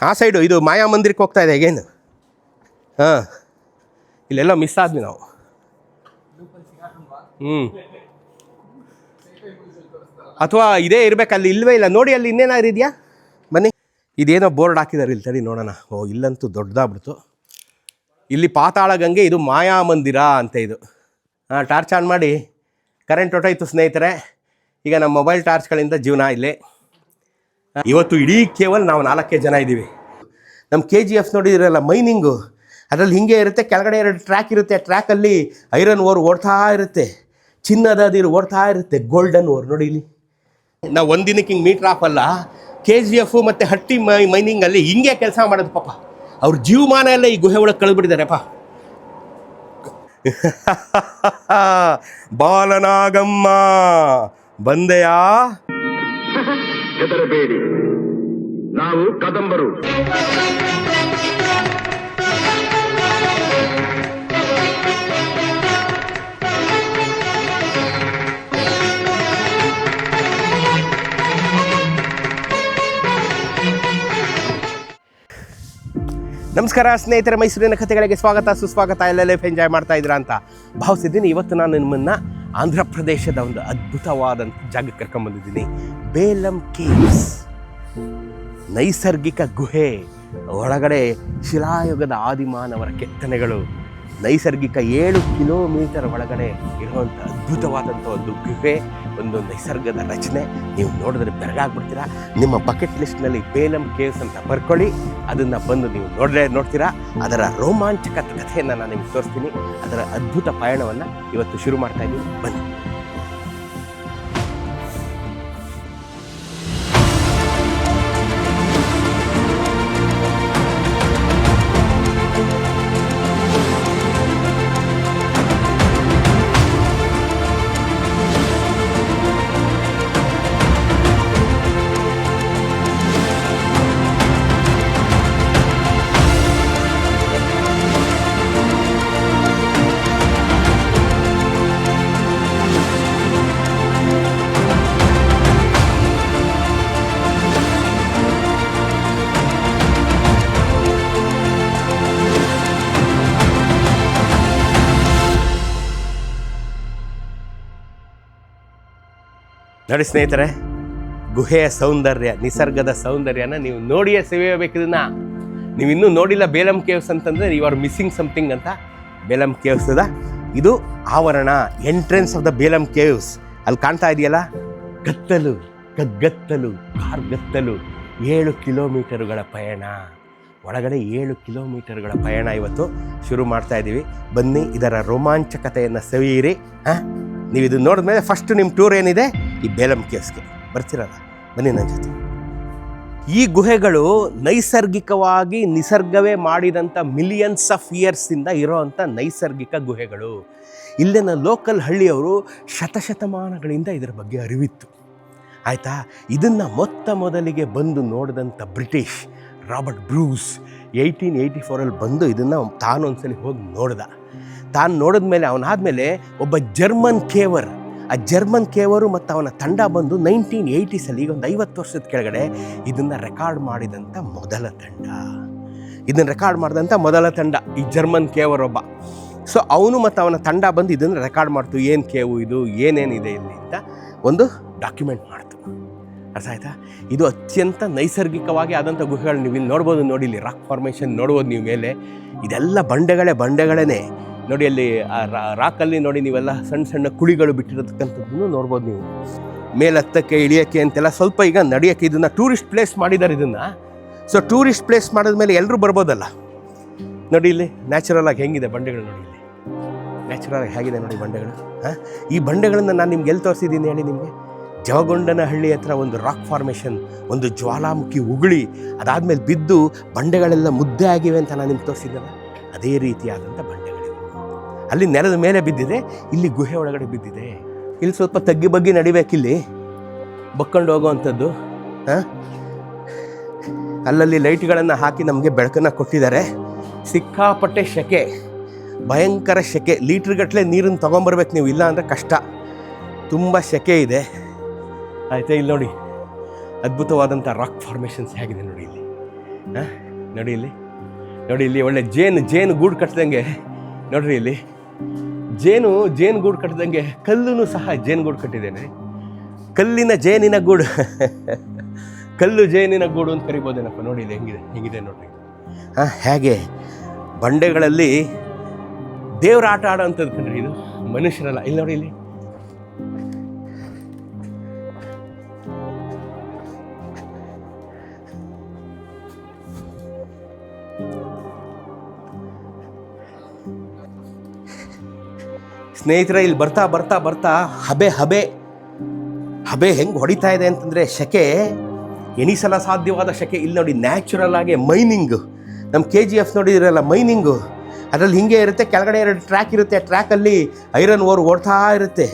ಆ ಸೈಡು ಇದು ಮಾಯಾ ಮಂದಿರಕ್ಕೆ ಹೋಗ್ತಾ ಇದೆ ಹೇಗೇನು. ಹಾಂ, ಇಲ್ಲೆಲ್ಲ ಮಿಸ್ ಆದ್ವಿ ನಾವು. ಅಥವಾ ಇದೇ ಇರಬೇಕು, ಅಲ್ಲಿ ಇಲ್ಲವೇ ಇಲ್ಲ ನೋಡಿ. ಅಲ್ಲಿ ಇನ್ನೇನಾದ್ರು ಇದೆಯಾ ಬನ್ನಿ. ಇದೇನೋ ಬೋರ್ಡ್ ಹಾಕಿದ್ದಾರೆ ಇಲ್ಲಿ, ತಡಿ ನೋಡೋಣ. ಓ, ಇಲ್ಲಂತೂ ದೊಡ್ಡದಾಗ್ಬಿಡ್ತು. ಇಲ್ಲಿ ಪಾತಾಳ ಗಂಗೆ, ಇದು ಮಾಯಾ ಮಂದಿರ ಅಂತ ಇದು. ಹಾಂ, ಟಾರ್ಚ್ ಆನ್ ಮಾಡಿ. ಕರೆಂಟ್ ಹೊಟ್ಟೋಯ್ತು ಸ್ನೇಹಿತರೆ. ಈಗ ನಮ್ಮ ಮೊಬೈಲ್ ಟಾರ್ಚ್ಗಳಿಂದ ಜೀವನ ಇಲ್ಲಿ. ಇವತ್ತು ಇಡೀ ಕೇವಲ ನಾವು 4 ಜನ ಇದ್ದೀವಿ. ನಮ್ಮ KGF ನೋಡಿದಿರಲ್ಲ, ಮೈನಿಂಗು, ಅದರಲ್ಲಿ ಹಿಂಗೆ ಇರುತ್ತೆ. ಕೆಳಗಡೆ 2 ಟ್ರ್ಯಾಕ್ ಇರುತ್ತೆ. ಟ್ರ್ಯಾಕಲ್ಲಿ ಐರನ್ ಓರ್ ಓಡ್ತಾ ಇರುತ್ತೆ, ಚಿನ್ನದ ನೀರು ಓಡ್ತಾ ಇರುತ್ತೆ, ಗೋಲ್ಡನ್ ಓರ್ ನೋಡಿ ಇಲ್ಲಿ. ನಾವು ಒಂದಿನಕ್ಕೆ ಹಿಂಗೆ ಮೀಟ್ರ್ ಆಫ್ ಅಲ್ಲ. KGF ಮತ್ತು ಹಟ್ಟಿ ಮೈನಿಂಗಲ್ಲಿ ಹಿಂಗೆ ಕೆಲಸ ಮಾಡೋದು ಪಾಪ. ಅವ್ರ ಜೀವಮಾನ ಎಲ್ಲ ಈ ಗುಹೆ ಒಳಗೆ ಕಳೆದ್ಬಿಟ್ಟಿದ್ದಾರೆಪ್ಪ. ಬಾಲನಾಗಮ್ಮ ಬಂದೆಯಾ? ಹೆದರಬೇಡಿ, ನಾವು ಕದಂಬರು. ನಮಸ್ಕಾರ ಸ್ನೇಹಿತರೆ, ಮೈಸೂರಿನ ಕಥೆಗಳಿಗೆ ಸ್ವಾಗತ ಸುಸ್ವಾಗತ. ಎಲ್ಲ ಲೈಫ್ ಎಂಜಾಯ್ ಮಾಡ್ತಾ ಇದ್ದೀರಾ ಅಂತ ಭಾವಿಸಿದ್ದೀನಿ. ಇವತ್ತು ನಾನು ನಿಮ್ಮನ್ನು ಆಂಧ್ರ ಪ್ರದೇಶದ ಒಂದು ಅದ್ಭುತವಾದಂಥ ಜಾಗಕ್ಕೆ ಕರ್ಕೊಂಡ್ಬಂದಿದ್ದೀನಿ. ಬೇಲಂ ಕೇವ್ಸ್, ನೈಸರ್ಗಿಕ ಗುಹೆ. ಒಳಗಡೆ ಶಿಲಾಯುಗದ ಆದಿಮಾನವರ ಕೆತ್ತನೆಗಳು. ನೈಸರ್ಗಿಕ 7 ಕಿಲೋಮೀಟರ್ ಒಳಗಡೆ ಇರುವಂಥ ಅದ್ಭುತವಾದಂಥ ಒಂದು ಗುಹೆ, ಒಂದು ನಿಸರ್ಗದ ರಚನೆ. ನೀವು ನೋಡಿದ್ರೆ ಬೆರಗಾಗ್ಬಿಡ್ತೀರಾ. ನಿಮ್ಮ ಬಕೆಟ್ ಲಿಸ್ಟ್ನಲ್ಲಿ ಬೇಲಂ ಕೇವ್ಸ್ ಅಂತ ಬರ್ಕೊಳ್ಳಿ. ಅದನ್ನು ಬಂದು ನೀವು ನೋಡ್ತೀರಾ. ಅದರ ರೋಮಾಂಚಕ ಕಥೆಯನ್ನು ನಾನು ನಿಮ್ಗೆ ತೋರಿಸ್ತೀನಿ. ಅದರ ಅದ್ಭುತ ಪಯಣವನ್ನು ಇವತ್ತು ಶುರು ಮಾಡ್ತಾ ಇದ್ದೀನಿ. ಬನ್ನಿ. ನೋಡಿ ಸ್ನೇಹಿತರೆ, ಗುಹೆಯ ಸೌಂದರ್ಯ, ನಿಸರ್ಗದ ಸೌಂದರ್ಯನ ನೀವು ನೋಡಿಯೇ ಸವಿಯಬೇಕು. ಇದನ್ನು ನೀವು ಇನ್ನೂ ನೋಡಿಲ್ಲ ಬೇಲಂ ಕೇವ್ಸ್ ಅಂತಂದರೆ ಯು ಆರ್ ಮಿಸ್ಸಿಂಗ್ ಸಮಥಿಂಗ್ ಅಂತ. ಬೇಲಂ ಕೇವ್ಸ್ದ ಇದು ಆವರಣ, entrance of the Belum caves. ಅಲ್ಲಿ ಕಾಣ್ತಾ ಇದೆಯಲ್ಲ, ಗತ್ತಲು, ಕಗ್ಗತ್ತಲು, ಕಾರ್ಗತ್ತಲು. 7 ಕಿಲೋಮೀಟರುಗಳ ಪಯಣ. ಒಳಗಡೆ 7 ಕಿಲೋಮೀಟರ್ಗಳ ಪಯಣ ಇವತ್ತು ಶುರು ಮಾಡ್ತಾ ಇದ್ದೀವಿ. ಬನ್ನಿ, ಇದರ ರೋಮಾಂಚಕತೆಯನ್ನು ಸವಿಯಿರಿ. ನೀವು ಇದು ನೋಡಿದ್ಮೇಲೆ ಫಸ್ಟ್ ನಿಮ್ಮ ಟೂರ್ ಏನಿದೆ ಈ ಬೇಲಂ ಕೇವ್ಸ್ಗೆ ಬರ್ತಿರಲ್ಲ, ಬನ್ನಿ ನನ್ನ ಜೊತೆ. ಈ ಗುಹೆಗಳು ನೈಸರ್ಗಿಕವಾಗಿ ನಿಸರ್ಗವೇ ಮಾಡಿದಂಥ ಮಿಲಿಯನ್ಸ್ ಆಫ್ ಇಯರ್ಸಿಂದ ಇರೋವಂಥ ನೈಸರ್ಗಿಕ ಗುಹೆಗಳು. ಇಲ್ಲಿನ ಲೋಕಲ್ ಹಳ್ಳಿಯವರು ಶತಶತಮಾನಗಳಿಂದ ಇದರ ಬಗ್ಗೆ ಅರಿವಿತ್ತು, ಆಯಿತಾ. ಇದನ್ನು ಮೊದಲಿಗೆ ಬಂದು ನೋಡಿದಂಥ ಬ್ರಿಟಿಷ್ ರಾಬರ್ಟ್ ಬ್ರೂಸ್ 1884 ಬಂದು ಇದನ್ನು ತಾನೊಂದ್ಸಲಿ ಹೋಗಿ ನೋಡ್ದ. ತಾನು ನೋಡಿದ ಮೇಲೆ, ಅವನಾದಮೇಲೆ ಒಬ್ಬ ಜರ್ಮನ್ ಕೇವರ್, ಆ ಜರ್ಮನ್ ಕೇವರು ಮತ್ತು ಅವನ ತಂಡ ಬಂದು 1980s ಈಗ ಒಂದು 50 ವರ್ಷದ ಕೆಳಗಡೆ ಇದನ್ನು ರೆಕಾರ್ಡ್ ಮಾಡಿದಂಥ ಮೊದಲ ತಂಡ. ಇದನ್ನು ರೆಕಾರ್ಡ್ ಮಾಡಿದಂಥ ಮೊದಲ ತಂಡ ಈ ಜರ್ಮನ್ ಕೇವರ್ ಒಬ್ಬ. ಸೊ ಅವನು ಮತ್ತು ಅವನ ತಂಡ ಬಂದು ಇದನ್ನು ರೆಕಾರ್ಡ್ ಮಾಡ್ತು. ಏನು ಕೇವು ಇದು, ಏನೇನಿದೆ ಇಲ್ಲಿ ಅಂತ ಒಂದು ಡಾಕ್ಯುಮೆಂಟ್ ಮಾಡ್ತು. ಅರ್ಥ ಆಯ್ತಾ? ಇದು ಅತ್ಯಂತ ನೈಸರ್ಗಿಕವಾಗಿ ಆದಂಥ ಗುಹೆಗಳು. ನೀವು ಇಲ್ಲಿ ನೋಡ್ಬೋದು, ನೋಡಿ ಇಲ್ಲಿ ರಾಕ್ ಫಾರ್ಮೇಷನ್ ನೋಡ್ಬೋದು ನೀವು ಮೇಲೆ. ಇದೆಲ್ಲ ಬಂಡೆಗಳೇ ನೋಡಿ. ಅಲ್ಲಿ ರಾಕಲ್ಲಿ ನೋಡಿ ನೀವೆಲ್ಲ ಸಣ್ಣ ಸಣ್ಣ ಕುಳಿಗಳು ಬಿಟ್ಟಿರತಕ್ಕಂಥದ್ದನ್ನು ನೋಡ್ಬೋದು ನೀವು. ಮೇಲತ್ತಕ್ಕೆ ಇಳಿಯೋಕ್ಕೆ ಅಂತೆಲ್ಲ ಸ್ವಲ್ಪ ಈಗ ನಡೆಯೋಕ್ಕೆ ಇದನ್ನು ಟೂರಿಸ್ಟ್ ಪ್ಲೇಸ್ ಮಾಡಿದ್ದಾರೆ ಇದನ್ನು. ಸೊ ಟೂರಿಸ್ಟ್ ಪ್ಲೇಸ್ ಮಾಡಿದ್ಮೇಲೆ ಎಲ್ಲರೂ ಬರ್ಬೋದಲ್ಲ. ನೋಡಿ ಇಲ್ಲಿ ನ್ಯಾಚುರಲ್ ಆಗಿ ಹೆಂಗಿದೆ ಬಂಡೆಗಳು, ನೋಡಿ ಇಲ್ಲಿ ನ್ಯಾಚುರಲ್ ಆಗಿ ಹೇಗಿದೆ ನೋಡಿ ಬಂಡೆಗಳು. ಈ ಬಂಡೆಗಳನ್ನು ನಾನು ನಿಮ್ಗೆ ಎಲ್ಲಿ ತೋರಿಸಿದ್ದೀನಿ ಹೇಳಿ ನಿಮಗೆ? ಜವಗೊಂಡನಹಳ್ಳಿ ಹತ್ರ ಒಂದು ರಾಕ್ ಫಾರ್ಮೇಷನ್, ಒಂದು ಜ್ವಾಲಾಮುಖಿ ಉಗುಳಿ ಅದಾದಮೇಲೆ ಬಿದ್ದು ಬಂಡೆಗಳೆಲ್ಲ ಮುದ್ದೆ ಆಗಿವೆ ಅಂತ ನಾನು ನಿಮ್ಗೆ ತೋರಿಸಿದ್ದೇನೆ. ಅದೇ ರೀತಿಯಾದಂಥ ಬಂಡೆಗಳಿವೆ. ಅಲ್ಲಿ ನೆಲದ ಮೇಲೆ ಬಿದ್ದಿದೆ, ಇಲ್ಲಿ ಗುಹೆ ಒಳಗಡೆ ಬಿದ್ದಿದೆ. ಇಲ್ಲಿ ಸ್ವಲ್ಪ ತಗ್ಗಿ ಬಗ್ಗಿ ನಡಿಬೇಕಿಲ್ಲಿ, ಬಕ್ಕೊಂಡು ಹೋಗುವಂಥದ್ದು. ಅಲ್ಲಲ್ಲಿ ಲೈಟ್ಗಳನ್ನು ಹಾಕಿ ನಮಗೆ ಬೆಳಕನ್ನು ಕೊಟ್ಟಿದ್ದಾರೆ. ಸಿಕ್ಕಾಪಟ್ಟೆ ಸೆಕೆ, ಭಯಂಕರ ಸೆಕೆ. ಲೀಟ್ರ್ಗಟ್ಟಲೆ ನೀರನ್ನು ತೊಗೊಂಬರ್ಬೇಕು ನೀವು, ಇಲ್ಲ ಅಂದರೆ ಕಷ್ಟ. ತುಂಬ ಸೆಕೆ ಇದೆ, ಆಯಿತಾ. ಇಲ್ಲಿ ನೋಡಿ ಅದ್ಭುತವಾದಂಥ ರಾಕ್ ಫಾರ್ಮೇಷನ್ಸ್ ಹೇಗಿದೆ ನೋಡಿ ಇಲ್ಲಿ. ಹಾಂ ನೋಡಿ ಇಲ್ಲಿ, ನೋಡಿ ಇಲ್ಲಿ ಒಳ್ಳೆ ಜೇನು ಗೂಡು ಕಟ್ಟಿದಂಗೆ ನೋಡ್ರಿ ಇಲ್ಲಿ ಜೇನು ಗೂಡು ಕಟ್ಟಿದಂಗೆ ಕಲ್ಲೂ ಸಹ ಜೇನು ಗೂಡು ಕಟ್ಟಿದ್ದೇನೆ. ಕಲ್ಲಿನ ಜೇನಿನ ಗೂಡು ಕಲ್ಲು ಜೇನಿನ ಗೂಡು ಅಂತ ಕರಿಬೋದೇನಪ್ಪ. ನೋಡಿ ಇಲ್ಲಿ ಹೆಂಗಿದೆ ನೋಡ್ರಿ. ಹಾಂ, ಹೇಗೆ ಬಂಡೆಗಳಲ್ಲಿ ದೇವ್ರ ಆಟ ಆಡೋಂಥದ್ದು ಕಣ್ರಿ ಇದು, ಮನುಷ್ಯರಲ್ಲ. ಇಲ್ಲಿ ನೋಡಿ ಇಲ್ಲಿ ಸ್ನೇಹಿತರೆ, ಇಲ್ಲಿ ಬರ್ತಾ ಬರ್ತಾ ಬರ್ತಾ ಹಬೆ ಹೆಂಗೆ ಹೊಡಿತಾ ಇದೆ ಅಂತಂದರೆ, ಶೆಕೆ ಎಣಿಸಲ ಸಾಧ್ಯವಾದ ಶೆಕೆ. ಇಲ್ಲಿ ನೋಡಿ ನ್ಯಾಚುರಲ್ ಆಗಿ ಮೈನಿಂಗು, ನಮ್ಮ KGF ನೋಡಿದಿರಲ್ಲ ಮೈನಿಂಗು, ಅದರಲ್ಲಿ ಹಿಂಗೆ ಇರುತ್ತೆ. ಕೆಳಗಡೆ 2 ಟ್ರ್ಯಾಕ್ ಇರುತ್ತೆ. ಆ ಟ್ರ್ಯಾಕಲ್ಲಿ ಐರನ್ ಓರ್ ಓಡ್ತಾ ಇರುತ್ತೆ,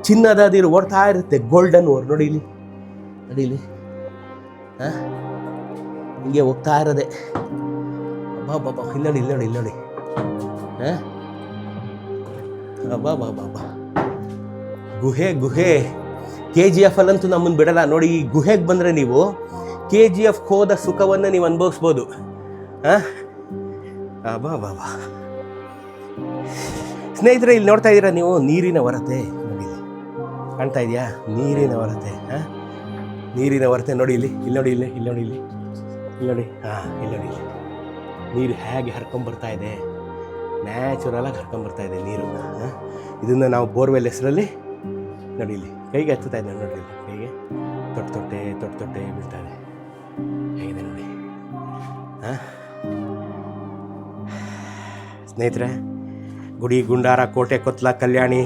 ಚಿನ್ನದ ನೀರು ಓಡ್ತಾ ಇರುತ್ತೆ, ಗೋಲ್ಡನ್ ಓರ್. ನೋಡಿ ಇಲ್ಲಿ ಹಾಂ, ಹಿಂಗೆ ಹೋಗ್ತಾ ಇರೋದೆ. ಬಾಬಾ, ಇಲ್ಲಿ ನೋಡಿ ಹಾಂ, ಬಾಬಾ ಗುಹೆ KGF ಅಲ್ಲಂತೂ ನಮ್ಮನ್ನು ಬಿಡಲ್ಲ. ನೋಡಿ, ಈ ಗುಹೆಗೆ ಬಂದರೆ ನೀವು KGF ಹೋದ ಸುಖವನ್ನು ನೀವು ಅನುಭವಿಸ್ಬೋದು. ಬಾಬಾ ಸ್ನೇಹಿತರೆ, ಇಲ್ಲಿ ನೋಡ್ತಾ ಇದ್ದೀರಾ ನೀವು ನೀರಿನ ಹೊರತೆ. ನೋಡಿ ಇಲ್ಲಿ ಕಾಣ್ತಾ ಇದೆಯಾ ನೀರಿನ ಹೊರತೆ. ನೀರಿನ ಹೊರತೆ ನೋಡಿ ಇಲ್ಲಿ ನೋಡಿ ಹಾಂ, ಇಲ್ಲಿ ನೋಡಿ ನೀರು ಹೇಗೆ ಹರ್ಕೊಂಬರ್ತಾ ಇದೆ, ನ್ಯಾಚುರಲಾಗಿ ಹರ್ಕೊಂಬರ್ತಾ ಇದೆ ನೀರು. ಇದನ್ನು ನಾವು ಬೋರ್ವೆಲ್ ಹೆಸರಲ್ಲಿ ನೋಡಿ ಇಲ್ಲಿ ಕೈಗೆ ಹಚ್ಚುತ್ತಾ ಇದ್ದೇವೆ. ನೋಡಿ ಇಲ್ಲಿ ಕೈಗೆ ತೊಟ್ಟೆ ಬೀಳ್ತಾ ಇದೆ. ಹೇಗಿದೆ ನೋಡಿ. ಸ್ನೇಹಿತರೆ, ಗುಡಿ, ಗುಂಡಾರ, ಕೋಟೆ, ಕೊತ್ಲ, ಕಲ್ಯಾಣಿ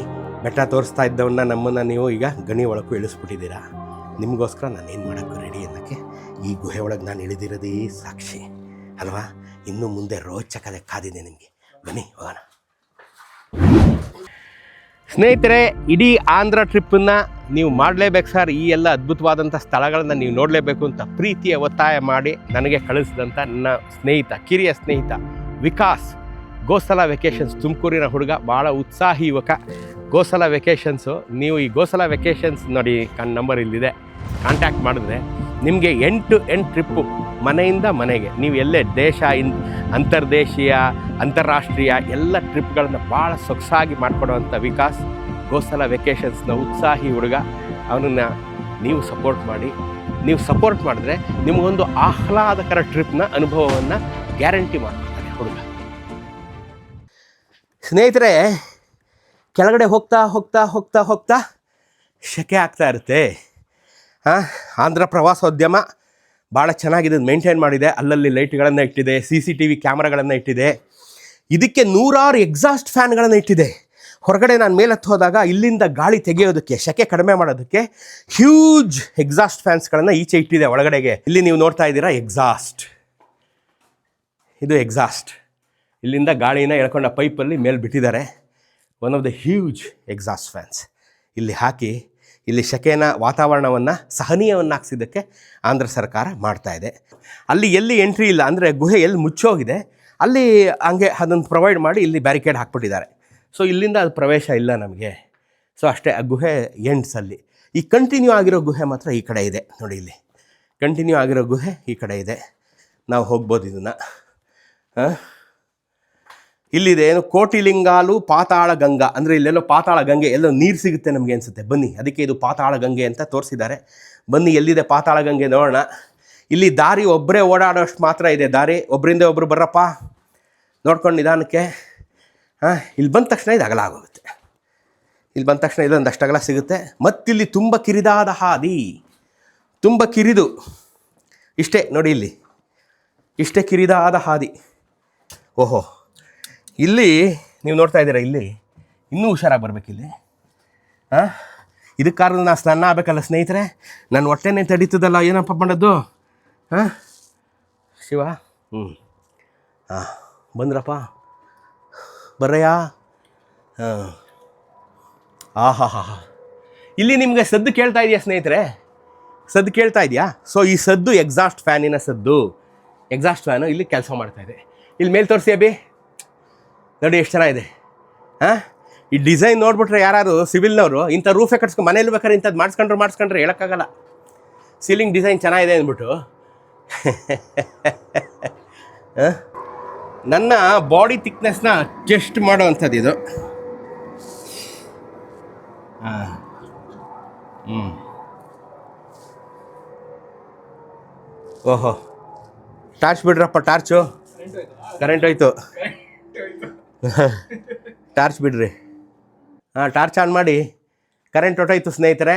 ಬೆಟ್ಟ ತೋರಿಸ್ತಾ ಇದ್ದವನ್ನ ನಮ್ಮನ್ನು ನೀವು ಈಗ ಗಣಿ ಒಳಕ್ಕೂ ಇಳಿಸ್ಬಿಟ್ಟಿದ್ದೀರಾ. ನಿಮಗೋಸ್ಕರ ನಾನು ಏನು ಮಾಡೋಕ್ಕೂ ರೆಡಿ ಅನ್ನೋಕ್ಕೆ ಈ ಗುಹೆ ಒಳಗೆ ನಾನು ಇಳಿದಿರೋದೇ ಸಾಕ್ಷಿ ಅಲ್ವಾ. ಇನ್ನು ಮುಂದೆ ರೋಚಕತೆ ಕಾದಿದೆ ನಿಮಗೆ. ಬನ್ನಿ ಹೋಗೋಣ. ಸ್ನೇಹಿತರೆ, ಇಡೀ ಆಂಧ್ರ ಟ್ರಿಪ್ಪನ್ನು ನೀವು ಮಾಡಲೇಬೇಕು ಸರ್, ಈ ಎಲ್ಲ ಅದ್ಭುತವಾದಂಥ ಸ್ಥಳಗಳನ್ನು ನೀವು ನೋಡಲೇಬೇಕು ಅಂತ ಪ್ರೀತಿಯ ಒತ್ತಾಯ ಮಾಡಿ ನನಗೆ ಕಳಿಸಿದಂಥ ನನ್ನ ಸ್ನೇಹಿತ, ಕಿರಿಯ ಸ್ನೇಹಿತ ವಿಕಾಸ್, ಗೋಸಲ ವೆಕೇಷನ್ಸ್, ತುಮಕೂರಿನ ಹುಡುಗ, ಭಾಳ ಉತ್ಸಾಹಿ ಯುವಕ. ಗೋಸಲ ವೆಕೇಷನ್ಸು, ನೀವು ಈ ಗೋಸಲ ವೆಕೇಷನ್ಸ್ ನೋಡಿ ನಂಬರ್ ಇಲ್ಲಿದೆ, ಕಾಂಟ್ಯಾಕ್ಟ್ ಮಾಡಿದ್ರೆ ನಿಮಗೆ 8 ಟ್ರಿಪ್ಪು ಮನೆಯಿಂದ ಮನೆಗೆ, ನೀವು ಎಲ್ಲೇ ದೇಶ ಅಂತರ್ದೇಶೀಯ ಅಂತಾರಾಷ್ಟ್ರೀಯ ಎಲ್ಲ ಟ್ರಿಪ್ಗಳನ್ನು ಭಾಳ ಸೊಗಸಾಗಿ ಮಾಡಿಕೊಡುವಂಥ ವಿಕಾಸ್, ಗೋಸಲ ವೆಕೇಷನ್ಸ್ನ ಉತ್ಸಾಹಿ ಹುಡುಗ. ಅವನನ್ನು ನೀವು ಸಪೋರ್ಟ್ ಮಾಡಿ. ನೀವು ಸಪೋರ್ಟ್ ಮಾಡಿದ್ರೆ ನಿಮಗೊಂದು ಆಹ್ಲಾದಕರ ಟ್ರಿಪ್ನ ಅನುಭವವನ್ನು ಗ್ಯಾರಂಟಿ ಮಾಡ್ಕೊಡ್ತಾನೆ ಹುಡುಗ. ಸ್ನೇಹಿತರೆ, ಕೆಳಗಡೆ ಹೋಗ್ತಾ ಶೆಕೆ ಆಗ್ತಾ ಇರುತ್ತೆ. ಆಂಧ್ರ ಪ್ರವಾಸೋದ್ಯಮ ಭಾಳ ಚೆನ್ನಾಗಿದೆ, ಮೇಂಟೈನ್ ಮಾಡಿದೆ. ಅಲ್ಲಲ್ಲಿ ಲೈಟ್ಗಳನ್ನು ಇಟ್ಟಿದೆ, CCTV ಕ್ಯಾಮ್ರಾಗಳನ್ನು ಇಟ್ಟಿದೆ. ಇದಕ್ಕೆ 100 ಎಕ್ಸಾಸ್ಟ್ ಫ್ಯಾನ್ಗಳನ್ನು ಇಟ್ಟಿದೆ. ಹೊರಗಡೆ ನಾನು ಮೇಲತ್ತು ಹೋದಾಗ ಇಲ್ಲಿಂದ ಗಾಳಿ ತೆಗೆಯೋದಕ್ಕೆ, ಶೆಕೆ ಕಡಿಮೆ ಮಾಡೋದಕ್ಕೆ ಹ್ಯೂಜ್ ಎಕ್ಸಾಸ್ಟ್ ಫ್ಯಾನ್ಸ್ಗಳನ್ನು ಈಚೆ ಇಟ್ಟಿದೆ ಒಳಗಡೆಗೆ. ಇಲ್ಲಿ ನೀವು ನೋಡ್ತಾ ಇದ್ದೀರಾ ಎಕ್ಸಾಸ್ಟ್, ಇದು ಎಕ್ಸಾಸ್ಟ್. ಇಲ್ಲಿಂದ ಗಾಳಿನ ಎಳ್ಕೊಂಡ ಪೈಪಲ್ಲಿ ಮೇಲೆ ಬಿಟ್ಟಿದ್ದಾರೆ. One of the huge exhaust fans ಇಲ್ಲಿ ಹಾಕಿ ಇಲ್ಲಿ ಶೆಕೆನ ವಾತಾವರಣವನ್ನು ಸಹನೀಯವನ್ನಾಗಿಸಿದ್ದಕ್ಕೆ ಆಂಧ್ರ ಸರ್ಕಾರ ಮಾಡ್ತಾ ಇದೆ. ಅಲ್ಲಿ ಎಲ್ಲಿ ಎಂಟ್ರಿ ಇಲ್ಲ ಅಂದರೆ ಗುಹೆ ಎಲ್ಲಿ ಮುಚ್ಚೋಗಿದೆ ಅಲ್ಲಿ ಹಂಗೆ ಅದನ್ನು ಪ್ರೊವೈಡ್ ಮಾಡಿ ಇಲ್ಲಿ ಬ್ಯಾರಿಕೇಡ್ ಹಾಕ್ಬಿಟ್ಟಿದ್ದಾರೆ. ಸೊ ಇಲ್ಲಿಂದ ಅದು ಪ್ರವೇಶ ಇಲ್ಲ ನಮಗೆ. ಸೊ ಅಷ್ಟೇ, ಆ ಗುಹೆ ಎಂಡ್ಸಲ್ಲಿ. ಈ ಕಂಟಿನ್ಯೂ ಆಗಿರೋ ಗುಹೆ ಮಾತ್ರ ಈ ಕಡೆ ಇದೆ. ನೋಡಿ ಇಲ್ಲಿ ಕಂಟಿನ್ಯೂ ಆಗಿರೋ ಗುಹೆ ಈ ಕಡೆ ಇದೆ, ನಾವು ಹೋಗ್ಬೋದು ಇದನ್ನು. ಇಲ್ಲಿದೆ ಏನು ಕೋಟಿಲಿಂಗಾಲು ಪಾತಾಳ ಗಂಗಾ, ಅಂದರೆ ಇಲ್ಲೆಲ್ಲೋ ಪಾತಾಳ ಗಂಗೆ, ಎಲ್ಲೋ ನೀರು ಸಿಗುತ್ತೆ ನಮಗೆ ಅನಿಸುತ್ತೆ. ಬನ್ನಿ, ಅದಕ್ಕೆ ಇದು ಪಾತಾಳ ಗಂಗೆ ಅಂತ ತೋರಿಸಿದ್ದಾರೆ. ಬನ್ನಿ ಎಲ್ಲಿದೆ ಪಾತಾಳ ಗಂಗೆ ನೋಡೋಣ. ಇಲ್ಲಿ ದಾರಿ ಒಬ್ಬರೇ ಓಡಾಡೋಷ್ಟು ಮಾತ್ರ ಇದೆ ದಾರಿ, ಒಬ್ಬರಿಂದ ಒಬ್ಬರು ಬರ್ರಪ್ಪ ನೋಡ್ಕೊಂಡು ನಿಧಾನಕ್ಕೆ. ಇಲ್ಲಿ ಬಂದ ತಕ್ಷಣ ಇದು ಅಗಲ ಆಗೋಗುತ್ತೆ. ಇಲ್ಲಿ ಬಂದ ತಕ್ಷಣ ಇದೊಂದಷ್ಟು ಅಗಲ ಸಿಗುತ್ತೆ. ಮತ್ತಿಲ್ಲಿ ತುಂಬ ಕಿರಿದಾದ ಹಾದಿ, ತುಂಬ ಕಿರಿದು, ಇಷ್ಟೇ ನೋಡಿ ಇಲ್ಲಿ ಇಷ್ಟೇ ಕಿರಿದಾದ ಹಾದಿ. ಓಹೋ, ಇಲ್ಲಿ ನೀವು ನೋಡ್ತಾ ಇದ್ದೀರಾ, ಇಲ್ಲಿ ಇನ್ನೂ ಹುಷಾರಾಗಿ ಬರಬೇಕಿಲ್ಲಿ. ಇದಕ್ಕೆ ಕಾರಣ ನಾನು ಸ್ನಾನ ಆಗಬೇಕಲ್ಲ ಸ್ನೇಹಿತರೆ, ನನ್ನ ಹೊಟ್ಟೆನೇ ತಡೀತದಲ್ಲ, ಏನಪ್ಪ ಮಾಡೋದು? ಶಿವ, ಬಂದ್ರಪ್ಪ, ಬರ್ರಯ್ಯ. ಇಲ್ಲಿ ನಿಮಗೆ ಸದ್ದು ಕೇಳ್ತಾ ಇದೆಯಾ ಸ್ನೇಹಿತರೆ? ಸದ್ದು ಕೇಳ್ತಾ ಇದೆಯಾ? ಸೊ ಈ ಸದ್ದು ಎಕ್ಸಾಸ್ಟ್ ಫ್ಯಾನಿನ ಸದ್ದು. ಎಕ್ಸಾಸ್ಟ್ ಫ್ಯಾನು ಇಲ್ಲಿ ಕೆಲಸ ಮಾಡ್ತಾಯಿದೆ. ಇಲ್ಲಿ ಮೇಲೆ ತೋರಿಸಿ ಅಬ್ಬಿ, ನೋಡಿ ಎಷ್ಟು ಚೆನ್ನಾಗಿದೆ. ಈ ಡಿಸೈನ್ ನೋಡ್ಬಿಟ್ರೆ ಯಾರು ಸಿವಿಲ್ನವರು ಇಂಥ ರೂಫೇ ಕಟ್ಸ್ಕೊಂಡು ಮನೇಲಿ ಬೇಕಾದ್ರೆ ಇಂಥದ್ದು ಮಾಡಿಸ್ಕೊಂಡ್ರೆ ಹೇಳೋಕ್ಕಾಗಲ್ಲ. ಸೀಲಿಂಗ್ ಡಿಸೈನ್ ಚೆನ್ನಾಗಿದೆ ಅಂದ್ಬಿಟ್ಟು ನನ್ನ ಬಾಡಿ ಥಿಕ್ನೆಸ್ನ ಟೆಸ್ಟ್ ಮಾಡೋ ಅಂಥದ್ದು ಇದು. ಹಾಂ ಓಹೋ, ಟಾರ್ಚ್ ಬಿಡ್ರಪ್ಪ, ಟಾರ್ಚು ಕರೆಂಟ್ ಹೋಯ್ತು. ಟಾರ್ಚ್ ಬಿಡ್ರಿ. ಹಾಂ, ಟಾರ್ಚ್ ಆನ್ ಮಾಡಿ. ಕರೆಂಟ್ ಹೊಟ್ಟೋಯ್ತು ಸ್ನೇಹಿತರೆ.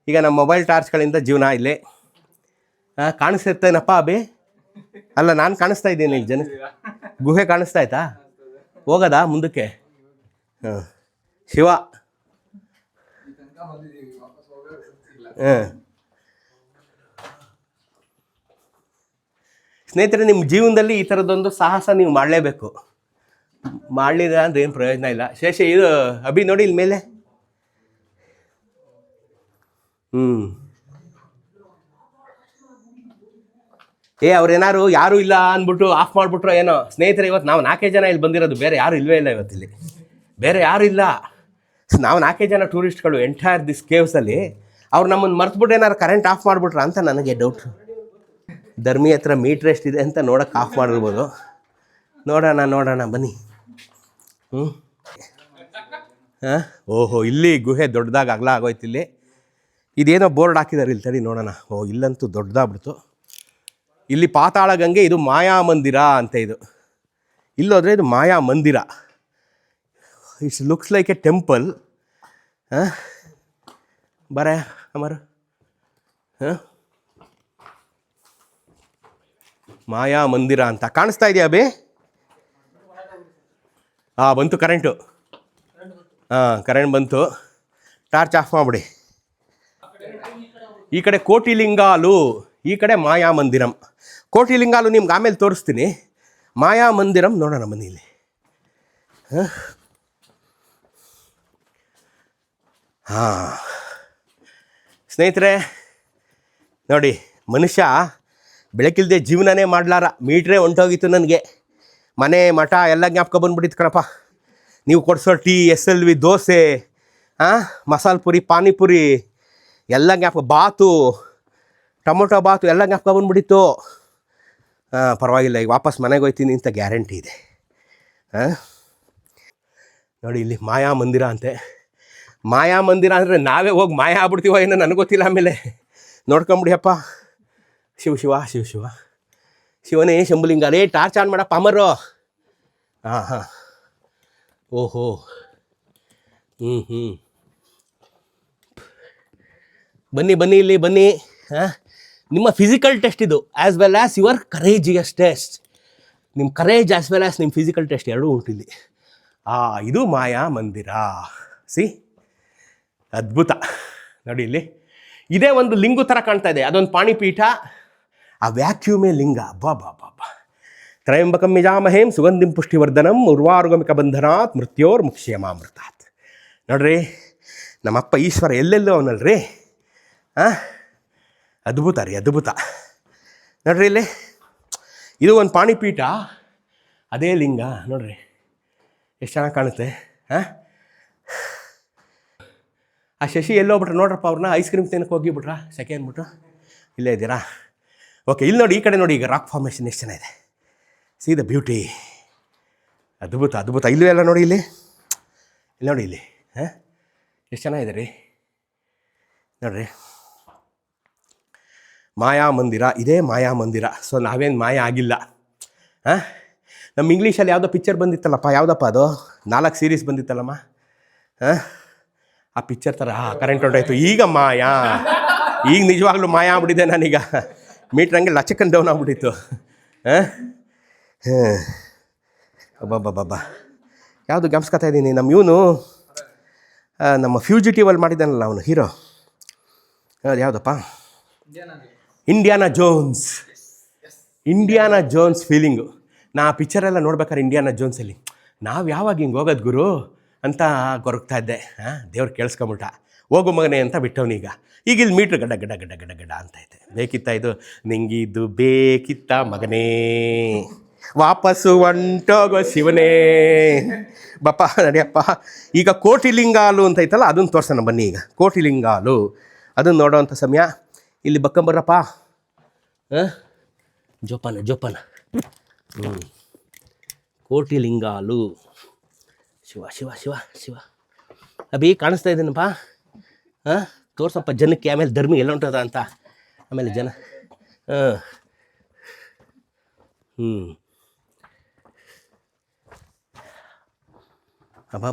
ಈಗ ನಮ್ಮ ಮೊಬೈಲ್ ಟಾರ್ಚ್ಗಳಿಂದ ಜೀವನ ಇಲ್ಲಿ. ಹಾಂ, ಕಾಣಿಸ್ತಿರ್ತೇನಪ್ಪ ಅಭಿ? ಅಲ್ಲ, ನಾನು ಕಾಣಿಸ್ತಾ ಇದ್ದೀನಿ ಈಗ ಜನ. ಗುಹೆ ಕಾಣಿಸ್ತಾ ಆಯ್ತಾ? ಹೋಗೋದಾ ಮುಂದಕ್ಕೆ? ಹಾಂ, ಶಿವ. ಹಾಂ ಸ್ನೇಹಿತರೆ, ನಿಮ್ಮ ಜೀವನದಲ್ಲಿ ಈ ಥರದ್ದೊಂದು ಸಾಹಸ ನೀವು ಮಾಡಲೇಬೇಕು. ಮಾಡಲಿಲ್ಲ ಅಂದ್ರೆ ಏನು ಪ್ರಯೋಜನ ಇಲ್ಲ. ಶೇಷ ಇದು ಅಭಿ ನೋಡಿ ಇಲ್ಲಿ ಮೇಲೆ. ಅವ್ರೇನಾರು ಯಾರೂ ಇಲ್ಲ ಅಂದ್ಬಿಟ್ಟು ಆಫ್ ಮಾಡಿಬಿಟ್ರೋ ಏನೋ. ಸ್ನೇಹಿತರೆ, ಇವತ್ತು ನಾವು 4 ಜನ ಇಲ್ಲಿ ಬಂದಿರೋದು, ಬೇರೆ ಯಾರು ಇಲ್ಲವೇ ಇಲ್ಲ ಇವತ್ತಿಲ್ಲಿ. ಬೇರೆ ಯಾರು ಇಲ್ಲ, ನಾವು 4 ಜನ ಟೂರಿಸ್ಟ್ಗಳು ಎಂಟೈರ್ ದಿಸ್ ಕೇವ್ಸಲ್ಲಿ. ಅವ್ರು ನಮ್ಮನ್ನು ಮರ್ತ್ಬಿಟ್ಟು ಏನಾರು ಕರೆಂಟ್ ಆಫ್ ಮಾಡಿಬಿಟ್ರ ಅಂತ ನನಗೆ ಡೌಟ್. ಧರ್ಮಿ ಹತ್ರ ಮೀಟ್ರ್ ಎಷ್ಟಿದೆ ಅಂತ ನೋಡೋಕೆ ಆಫ್ ಮಾಡಿರ್ಬೋದು. ನೋಡೋಣ ಬನ್ನಿ. ಹಾಂ, ಓಹೋ, ಇಲ್ಲಿ ಗುಹೆ ದೊಡ್ಡದಾಗಿ ಅಗಲ ಆಗೋಯ್ತು. ಇಲ್ಲಿ ಇದೇನೋ ಬೋರ್ಡ್ ಹಾಕಿದ್ದಾರೆ, ಇಲ್ಲಿ ತಡಿ ನೋಡೋಣ. ಇಲ್ಲಂತೂ ದೊಡ್ಡದಾಗ್ಬಿಡ್ತು. ಇಲ್ಲಿ ಪಾತಾಳ ಗಂಗೆ, ಇದು ಮಾಯಾ ಮಂದಿರ ಅಂತ. ಇದು ಇಲ್ಲೋದ್ರೆ ಇದು ಮಾಯಾ ಮಂದಿರ. It's looks like A temple. ಹಾಂ, ಬರ ಅಮರು. ಹಾಂ, ಮಾಯಾ ಮಂದಿರ ಅಂತ ಕಾಣಿಸ್ತಾ ಇದೆಯಾ ಬೇ? ಹಾಂ, ಬಂತು ಕರೆಂಟು. ಹಾಂ, ಕರೆಂಟ್ ಬಂತು. ಟಾರ್ಚ್ ಆಫ್ ಮಾಡಿಬಿಡಿ. ಈ ಕಡೆ ಕೋಟಿಲಿಂಗಾಲು, ಈ ಕಡೆ ಮಾಯಾ ಮಂದಿರಂ. ಕೋಟಿಲಿಂಗಾಲು ನಿಮ್ಗೆ ಆಮೇಲೆ ತೋರಿಸ್ತೀನಿ. ಮಾಯಾ ಮಂದಿರಂ ನೋಡೋಣ ಬನ್ನಿ ಇಲ್ಲಿ. ಹಾಂ ಸ್ನೇಹಿತರೆ, ನೋಡಿ, ಮನುಷ್ಯ ಬೆಳಕಿಲ್ಲದೆ ಜೀವನನೇ ಮಾಡಲಾರ. ಮೀಟ್ರೇ ಹೊಂಟೋಗಿತ್ತು ನನಗೆ. ಮನೆ ಮಠ ಎಲ್ಲ ಜ್ಞಾಪಕ ಬಂದ್ಬಿಟ್ಟಿತ್ತು ಕಣಪ್ಪ. ನೀವು ಕೊಡಿಸೋ ಟೀ, SLV, ದೋಸೆ, ಮಸಾಲೆ ಪುರಿ, ಪಾನಿಪುರಿ ಎಲ್ಲ ಜ್ಞಾಪಕ, ಬಾತು, ಟೊಮೊಟೊ ಬಾತು ಎಲ್ಲ ಜ್ಞಾಪಕ ಬಂದ್ಬಿಟ್ಟಿತ್ತು. ಪರವಾಗಿಲ್ಲ, ಈಗ ವಾಪಸ್ ಮನೆಗೆ ಹೋಗ್ತೀನಿ ಅಂತ ಗ್ಯಾರಂಟಿ ಇದೆ. ನೋಡಿ, ಇಲ್ಲಿ ಮಾಯಾ ಮಂದಿರ ಅಂತೆ. ಮಾಯಾ ಮಂದಿರ ಅಂದರೆ ನಾವೇ ಹೋಗಿ ಮಾಯ ಆಗ್ಬಿಡ್ತೀವೋ ಏನೋ ನನಗೆ ಗೊತ್ತಿಲ್ಲ. ಆಮೇಲೆ ನೋಡ್ಕೊಂಬಿಡಿಯಪ್ಪ. ಶಿವ ಶಿವ ಶಿವ ಶಿವ ಶಿವನೇ ಶಂಭುಲಿಂಗ. ರೇ ಟಾರ್ಚ್ ಆನ್ ಮಾಡಪ್ಪ ಅಮರು. ಹಾಂ, ಓಹೋ, ಬನ್ನಿ ಇಲ್ಲಿ ಬನ್ನಿ. ನಿಮ್ಮ ಫಿಸಿಕಲ್ ಟೆಸ್ಟ್ ಇದು, as well as your courageous test. ನಿಮ್ಮ ಕರೇಜ್ ಆ್ಯಸ್ ವೆಲ್ ಆ್ಯಸ್ ನಿಮ್ಮ ಫಿಸಿಕಲ್ ಟೆಸ್ಟ್ ಎರಡೂ ಉಂಟಿಲ್ಲಿ. ಇದು ಮಾಯಾ ಮಂದಿರ. ಸಿ, ಅದ್ಭುತ ನೋಡಿ. ಇಲ್ಲಿ ಇದೇ ಒಂದು ಲಿಂಗು ಥರ ಕಾಣ್ತಾ ಇದೆ. ಅದೊಂದು ಪಾಣಿಪೀಠ. ಆ ವ್ಯಾಕ್ಯೂಮೇ ಲಿಂಗ. ಬಾ ತ್ರಯಂಬಕಂ ಯಜಾಮಹೇಂ ಸುಗಂಧಿಂ ಪುಷ್ಟಿವರ್ಧನಂ ಉರ್ವಾರುಗಮಿಕ ಬಂಧನಾತ್ ಮೃತ್ಯೋರ್ ಮುಕ್ಷ್ಯಮಾಮೃತಾತ್. ನೋಡ್ರಿ, ನಮ್ಮಪ್ಪ ಈಶ್ವರ ಎಲ್ಲೆಲ್ಲೋ ಅವನಲ್ರಿ. ಅದ್ಭುತ ರೀ, ಅದ್ಭುತ. ನೋಡ್ರಿ, ಇಲ್ಲಿ ಇದು ಒಂದು ಪಾಣಿಪೀಠ, ಅದೇ ಲಿಂಗ. ನೋಡ್ರಿ ಎಷ್ಟು ಚೆನ್ನಾಗಿ ಕಾಣುತ್ತೆ. ಆ ಶಶಿ ಎಲ್ಲೋಗ್ಬಿಟ್ರೆ ನೋಡ್ರಪ್ಪ, ಅವ್ರನ್ನ ಐಸ್ ಕ್ರೀಮ್ ತಿನ್ನಕ್ಕೆ ಹೋಗಿಬಿಟ್ರಾ ಸೆಕೆ ಅಂದ್ಬಿಟ್ರು. ಇಲ್ಲೇ ಇದ್ದೀರಾ? ಓಕೆ, ಇಲ್ಲಿ ನೋಡಿ, ಈ ಕಡೆ ನೋಡಿ. ಈಗ ರಾಕ್ ಫಾರ್ಮೇಷನ್ ಎಷ್ಟು ಚೆನ್ನಾಗಿದೆ. C the beauty. ಅದ್ಭುತ. ಇಲ್ಲೂ ಎಲ್ಲ ನೋಡಿ, ಇಲ್ಲಿ ನೋಡಿ, ಇಲ್ಲಿ ಎಷ್ಟು ಚೆನ್ನಾಗಿದೆ ರೀ. ನೋಡ್ರಿ, ಮಾಯಾ ಮಂದಿರ. ಇದೇ ಮಾಯಾ ಮಂದಿರ. ಸೊ ನಾವೇನು ಮಾಯ ಆಗಿಲ್ಲ. ನಮ್ಮ ಇಂಗ್ಲೀಷಲ್ಲಿ ಯಾವುದೋ ಪಿಕ್ಚರ್ ಬಂದಿತ್ತಲ್ಲಪ್ಪ, ಯಾವುದಪ್ಪ ಅದು, 4 ಸೀರೀಸ್ ಬಂದಿತ್ತಲ್ಲಮ್ಮ. ಆ ಪಿಕ್ಚರ್ ಥರ ಕರೆಂಟ್ ಹೊಂಟಾಯ್ತು. ಈಗ ಮಾಯಾ, ಈಗ ನಿಜವಾಗ್ಲೂ ಮಾಯಾ ಆಗ್ಬಿಟ್ಟಿದೆ ನಾನೀಗ. ಮೀಟ್ರ್ ಹಂಗೆ ಲಚಕನ್ ಡೌನ್ ಆಗ್ಬಿಟ್ಟಿತ್ತು. ಅಬ್ಬಬ್ಬಬ್ಬ, ಯಾವುದು ಜ್ಞಾಪಿಸ್ಕೊತಾ ಇದ್ದೀನಿ. ನಮ್ಮ ಇವನು ನಮ್ಮ ಫ್ಯೂಜಿಟಿವಲ್ಲಿ ಮಾಡಿದ್ದಾನಲ್ಲ ಅವನು ಹೀರೋ, ಅದು ಯಾವುದಪ್ಪ, ಇಂಡಿಯಾನಾ ಜೋನ್ಸ್ ಫೀಲಿಂಗು. ನಾ ಆ ಪಿಕ್ಚರೆಲ್ಲ ನೋಡ್ಬೇಕಾದ್ರೆ ಇಂಡಿಯಾನಾ ಜೋನ್ಸಲ್ಲಿ ನಾವು ಯಾವಾಗ ಹಿಂಗೆ ಹೋಗೋದು ಗುರು ಅಂತ ಕೊರಗ್ತಾ ಇದ್ದೆ. ದೇವ್ರು ಕೇಳಿಸ್ಕೊಂಬಿಟ್ಟ, ಹೋಗು ಮಗನೇ ಅಂತ ಬಿಟ್ಟವನೀಗ. ಈಗ ಇಲ್ಲಿ ಮೀಟ್ರ್ ಗಡ್ಡ ಗಡ್ಡ ಗಡ್ಡ ಗಡ್ಡ ಗಡ್ಡ ಅಂತ ಐತೆ. ಬೇಕಿತ್ತ ಇದು, ನಿಂಗಿದು ಬೇಕಿತ್ತ ಮಗನೇ, ವಾಪಸ್ಸು ಹೊಂಟೋಗೋ ಶಿವನೇ. ಬಪ್ಪ ನಡಿಯಪ್ಪ. ಈಗ ಕೋಟಿಲಿಂಗಾಲು ಅಂತ ಐತಲ್ಲ, ಅದನ್ನು ತೋರ್ಸೋಣ ಬನ್ನಿ. ಈಗ ಕೋಟಿಲಿಂಗಾಲು ಅದನ್ನು ನೋಡೋವಂಥ ಸಮಯ. ಇಲ್ಲಿ ಬಕ್ಕಂಬರ್ರಪ್ಪ. ಜೋಪಾನ. ಕೋಟಿಲಿಂಗಾಲು. ಶಿವ. ಅಭಿ ಕಾಣಿಸ್ತಾ ಇದ್ದೀನಪ್ಪ. ಹಾಂ, ತೋರ್ಸಪ್ಪ ಜನಕ್ಕೆ. ಆಮೇಲೆ ಧರ್ಮಿ ಎಲ್ಲ ಹೊಂಟದ ಅಂತ ಆಮೇಲೆ ಜನ. ಅಬ್ಬಾ.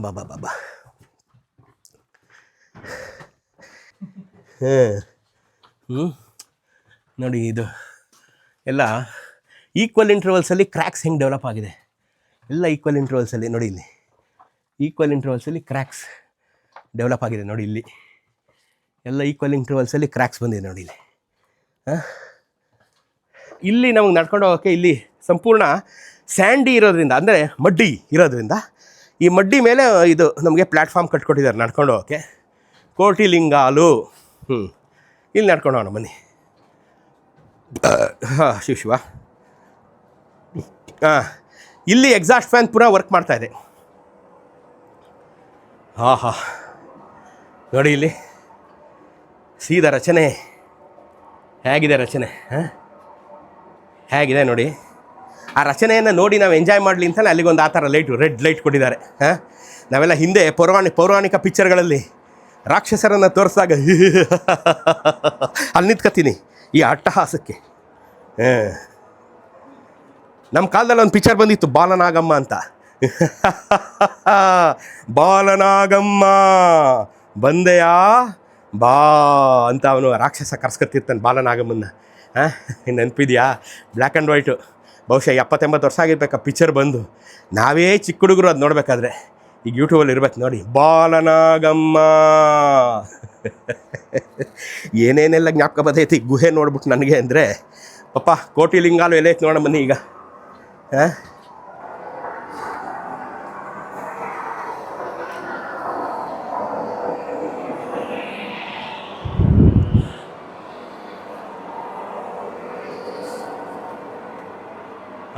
ನೋಡಿ, ಇದು ಎಲ್ಲ ಈಕ್ವಲ್ ಇಂಟರ್ವಲ್ಸಲ್ಲಿ ಕ್ರ್ಯಾಕ್ಸ್ ಹೆಂಗೆ ಡೆವಲಪ್ ಆಗಿದೆ. ಎಲ್ಲ ಈಕ್ವಲ್ ಇಂಟರ್ವಲ್ಸಲ್ಲಿ ನೋಡಿ, ಇಲ್ಲಿ ಈಕ್ವಲ್ ಇಂಟರ್ವಲ್ಸಲ್ಲಿ ಕ್ರ್ಯಾಕ್ಸ್ ಡೆವಲಪ್ ಆಗಿದೆ ನೋಡಿ. ಇಲ್ಲಿ ಎಲ್ಲ ಈಕ್ವಲ್ ಇಂಟರ್ವಲ್ಸಲ್ಲಿ ಕ್ರ್ಯಾಕ್ಸ್ ಬಂದಿದೆ ನೋಡಿ. ಇಲ್ಲಿ ನಮಗೆ ನಡ್ಕೊಂಡು ಹೋಗೋಕ್ಕೆ ಇಲ್ಲಿ ಸಂಪೂರ್ಣ ಸ್ಯಾಂಡಿ ಇರೋದ್ರಿಂದ, ಅಂದರೆ ಮಡ್ಡಿ ಇರೋದ್ರಿಂದ, ಈ ಮಡ್ಡಿ ಮೇಲೆ ಇದು ನಮಗೆ ಪ್ಲ್ಯಾಟ್ಫಾರ್ಮ್ ಕಟ್ಕೊಟ್ಟಿದ್ದಾರೆ ನಡ್ಕೊಂಡು ಹೋಗೋಕ್ಕೆ. ಕೋಟಿಲಿಂಗಾಲು. ಇಲ್ಲಿ ನಡ್ಕೊಂಡು ಹೋಗೋಣ ಬನ್ನಿ. ಶಿವ. ಇಲ್ಲಿ ಎಕ್ಸಾಸ್ಟ್ ಫ್ಯಾನ್ ಪೂರ ವರ್ಕ್ ಮಾಡ್ತಾಯಿದೆ. ನೋಡಿ ಇಲ್ಲಿ ಸೀದಾ ರಚನೆ ಹೇಗಿದೆ. ಹೇಗಿದೆ ನೋಡಿ. ಆ ರಚನೆಯನ್ನು ನೋಡಿ ನಾವು ಎಂಜಾಯ್ ಮಾಡಲಿ ಅಂತಲೇ ಅಲ್ಲಿಗೊಂದು ಆ ಥರ ರೆಡ್ ಲೈಟ್ ಕೊಟ್ಟಿದ್ದಾರೆ. ನಾವೆಲ್ಲ ಹಿಂದೆ ಪೌರಾಣಿಕ ಪಿಕ್ಚರ್ಗಳಲ್ಲಿ ರಾಕ್ಷಸರನ್ನು ತೋರಿಸಿದಾಗ ಅಲ್ಲಿ ನಿಂತ್ಕೊತೀನಿ ಈ ಅಟ್ಟಹಾಸಕ್ಕೆ. ನಮ್ಮ ಕಾಲದಲ್ಲಿ ಒಂದು ಪಿಕ್ಚರ್ ಬಂದಿತ್ತು, ಬಾಲನಾಗಮ್ಮ ಅಂತ. ಬಾಲನಾಗಮ್ಮ ಬಂದೆಯಾ ಬಾ ಅಂತ ಅವನು ರಾಕ್ಷಸ ಕರ್ಸ್ಕೊತಿರ್ತಾನೆ ಬಾಲನಾಗಮ್ಮನ್ನ. ನೆನಪಿದೆಯಾ? Black and white. ಬಹುಶಃ 70-80 ವರ್ಷ ಆಗಿರ್ಬೇಕು ಆ ಪಿಕ್ಚರ್ ಬಂದು. ನಾವೇ ಚಿಕ್ಕ ಹುಡುಗರು ಅದು ನೋಡಬೇಕಾದ್ರೆ. ಈಗ ಯೂಟ್ಯೂಬಲ್ಲಿ ಇರ್ಬೇಕು ನೋಡಿ, ಬಾಲನಾಗಮ್ಮ. ಏನೇನೆಲ್ಲ ಜ್ಞಾಪಕ ಬರ್ತೈತಿ ಗುಹೆ ನೋಡ್ಬಿಟ್ಟು ನನಗೆ ಅಂದರೆ. ಪಾಪ ಕೋಟಿಲಿಂಗಾಲು ಎಲ್ಲೈತೆ ನೋಡ ಬನ್ನಿ ಈಗ.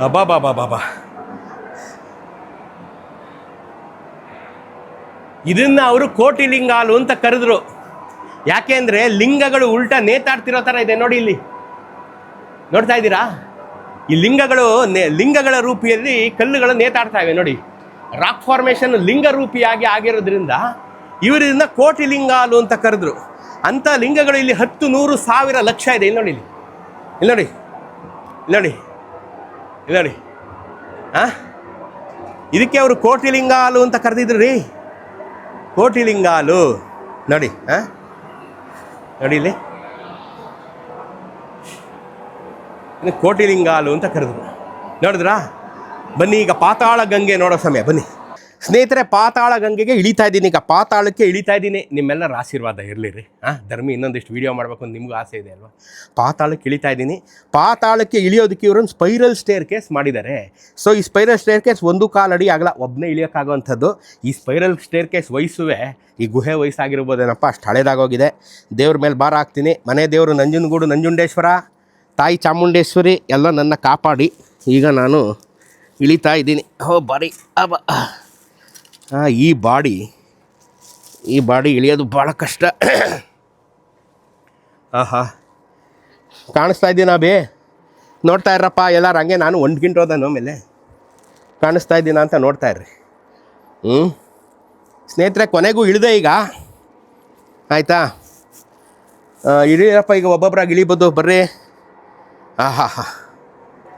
ಅಬ್ಬಾ. ಇದನ್ನು ಅವರು ಕೋಟಿಲಿಂಗಾಲು ಅಂತ ಕರೆದ್ರು. ಯಾಕೆ ಅಂದರೆ ಲಿಂಗಗಳು ಉಲ್ಟಾ ನೇತಾಡ್ತಿರೋ ಥರ ಇದೆ ನೋಡಿ. ಇಲ್ಲಿ ನೋಡ್ತಾ ಇದ್ದೀರಾ? ಈ ಲಿಂಗಗಳ ರೂಪಿಯಲ್ಲಿ ಕಲ್ಲುಗಳು ನೇತಾಡ್ತಾ ಇವೆ ನೋಡಿ. ರಾಕ್ ಫಾರ್ಮೇಷನ್ ಲಿಂಗ ರೂಪಿಯಾಗಿ ಆಗಿರೋದ್ರಿಂದ ಇವರಿಂದ ಕೋಟಿಲಿಂಗಾಲು ಅಂತ ಕರೆದ್ರು. ಅಂಥ ಲಿಂಗಗಳು ಇಲ್ಲಿ 10, 100, 1000, ಲಕ್ಷ ಇದೆ. ಇಲ್ಲಿ ನೋಡಿ. ಇದಕ್ಕೆ ಅವರು ಕೋಟಿಲಿಂಗಾಲು ಅಂತ ಕರೆದಿದ್ರು ರೀ. ಕೋಟಿಲಿಂಗಾಲು ನೋಡಿ. ನೋಡಿ ಇಲ್ಲಿ ಕೋಟಿಲಿಂಗಾಲು ಅಂತ ಕರೆದ್ರು. ನೋಡಿದ್ರಾ? ಬನ್ನಿ ಈಗ ಪಾತಾಳ ಗಂಗೆ ನೋಡೋ ಸಮಯ. ಬನ್ನಿ ಸ್ನೇಹಿತರೆ, ಪಾತಾಳ ಗಂಗೆಗೆ ಇಳಿತಾ ಇದ್ದೀನಿ. ಈಗ ಪಾತಾಳಕ್ಕೆ ಇಳಿತಾ ಇದ್ದೀನಿ. ನಿಮ್ಮೆಲ್ಲರ ಆಶೀರ್ವಾದ ಇರಲಿರಿ. ಧರ್ಮಿ ಇನ್ನೊಂದಿಷ್ಟು ವೀಡಿಯೋ ಮಾಡಬೇಕು ಅಂತ ನಿಮಗೂ ಆಸೆ ಇದೆ ಅಲ್ವಾ? ಪಾತಾಳಕ್ಕೆ ಇಳಿತಾ ಇದ್ದೀನಿ. ಪಾತಾಳಕ್ಕೆ ಇಳಿಯೋದಕ್ಕೆ ಇವರೊಂದು ಸ್ಪೈರಲ್ ಸ್ಟೇರ್ ಕೇಸ್ ಮಾಡಿದ್ದಾರೆ. ಸೊ ಈ ಸ್ಪೈರಲ್ ಸ್ಟೇರ್ ಕೇಸ್ 1 ಅಡಿ ಆಗಲ್ಲ, ಒಬ್ಬನೇ ಇಳಿಯೋಕ್ಕಾಗೋವಂಥದ್ದು. ಈ ಸ್ಪೈರಲ್ ಸ್ಟೇರ್ ಕೇಸ್ ವಯಸ್ಸುವೆ ಈ ಗುಹೆ ವಯಸ್ಸಾಗಿರ್ಬೋದೇನಪ್ಪ, ಅಷ್ಟು ಹಳೇದಾಗೋಗಿದೆ. ದೇವ್ರ ಮೇಲೆ ಭಾರ ಹಾಕ್ತೀನಿ. ಮನೆ ದೇವರು ನಂಜನಗೂಡು ನಂಜುಂಡೇಶ್ವರ, ತಾಯಿ ಚಾಮುಂಡೇಶ್ವರಿ ಎಲ್ಲ ನನ್ನ ಕಾಪಾಡಿ. ಈಗ ನಾನು ಇಳಿತಾ ಇದ್ದೀನಿ. ಬಾರಿ ಈ ಬಾಡಿ ಇಳಿಯೋದು ಭಾಳ ಕಷ್ಟ. ಕಾಣಿಸ್ತಾ ಇದ್ದೀನಾ ಬೇ? ನೋಡ್ತಾ ಇರಪ್ಪ ಎಲ್ಲರೂ ಹಂಗೆ. ನಾನು 1 ಗಂಟೆ ಹೋದನು ಮೇಲೆ ಕಾಣಿಸ್ತಾ ಇದ್ದೀನ ಅಂತ ನೋಡ್ತಾ ಇರ್ರಿ. ಸ್ನೇಹಿತರೆ, ಕೊನೆಗೂ ಇಳಿದೆ ಈಗ. ಆಯಿತಾ? ಇಳಿಯಪ್ಪ, ಈಗ ಒಬ್ಬೊಬ್ಬರಾಗಿ ಇಳಿಬೋದು ಬರ್ರಿ.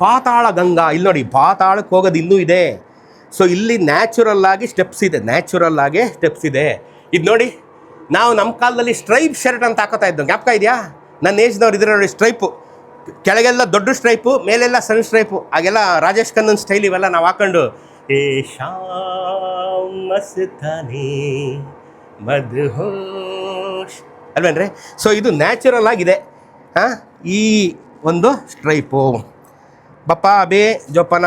ಪಾತಾಳ ಗಂಗಾ. ಇಲ್ಲಿ ನೋಡಿ, ಪಾತಾಳಕ್ಕೆ ಹೋಗೋದು ಇನ್ನೂ ಇದೆ. ಸೊ ಇಲ್ಲಿ ನ್ಯಾಚುರಲ್ ಆಗಿ ಸ್ಟೆಪ್ಸ್ ಇದೆ. ಇದು ನೋಡಿ, ನಾವು ನಮ್ಮ ಕಾಲದಲ್ಲಿ ಸ್ಟ್ರೈಪ್ ಶರ್ಟ್ ಅಂತ ಹಾಕೋತಾ ಇದ್ದೋ, ಜ್ಞಾಪಕ ಇದೆಯಾ? ನನ್ನ ಏಜ್ನವ್ರು ಇದ್ರೆ ನೋಡಿ, ಸ್ಟ್ರೈಪು ಕೆಳಗೆಲ್ಲ ದೊಡ್ಡ ಸ್ಟ್ರೈಪು, ಮೇಲೆಲ್ಲ ಸಣ್ಣ ಸ್ಟ್ರೈಪು. ಆಗೆಲ್ಲ ರಾಜೇಶ್ ಖನ್ನನ್ ಸ್ಟೈಲ್ ಇವೆಲ್ಲ ನಾವು ಹಾಕೊಂಡು ಮಸ್ತಾನೆ ಮದ್ಹೋಶ್ ಅಲ್ವೇನ್ರಿ? ಸೊ ಇದು ನ್ಯಾಚುರಲ್ ಆಗಿದೆ. ಈ ಒಂದು ಸ್ಟ್ರೈಪು ಬಪ್ಪ ಬೇ ಜೋಪಾನ.